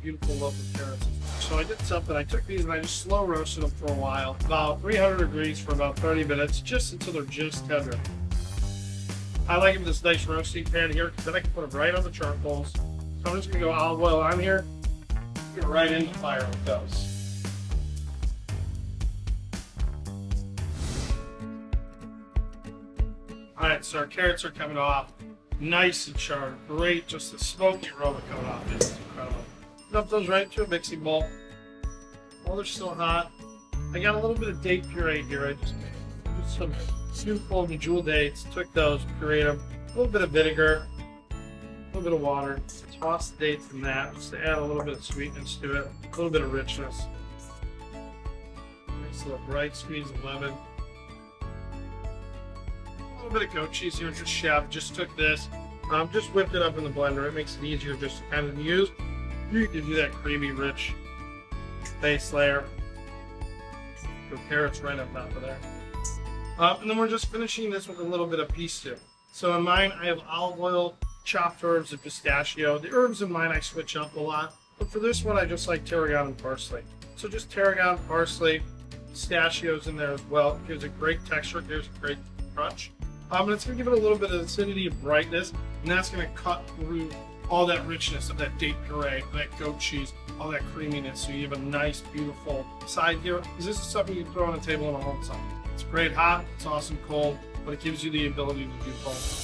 beautiful loaf of carrots. So I did something. I took these and I just slow roasted them for a while, about 300 degrees for about 30 minutes, just until they're just tender. I like them in this nice roasting pan here, because then I can put them right on the charcoals. So I'm just gonna go olive oil on here, get right into the fire with those. All right, so our carrots are coming off nice and charred. Great, just the smoky aroma coming off. It's incredible. Dump those right into a mixing bowl. While they're still hot, I got a little bit of date puree here. I just made some scoopful of bejeweled dates, took those, pureed them, a little bit of vinegar, a little bit of water, toss the dates in that just to add a little bit of sweetness to it, a little bit of richness. Nice little bright squeeze of lemon. A little bit of goat cheese here, just chef. Just took this, just whipped it up in the blender. It makes it easier just to kind of use. You can do that creamy, rich base layer. Go carrots right up top of there. And then we're just finishing this with a little bit of pesto. So in mine, I have olive oil, chopped herbs, and pistachio. The herbs in mine I switch up a lot, but for this one I just like tarragon and parsley. So just tarragon, parsley, pistachios in there as well. It gives a great texture, gives a great crunch. And it's going to give it a little bit of acidity and brightness, and that's going to cut through all that richness of that date puree, that goat cheese, all that creaminess. So you have a nice, beautiful side here. Because this is something you can throw on a table in a home side. It's great hot, it's awesome cold, but it gives you the ability to do both.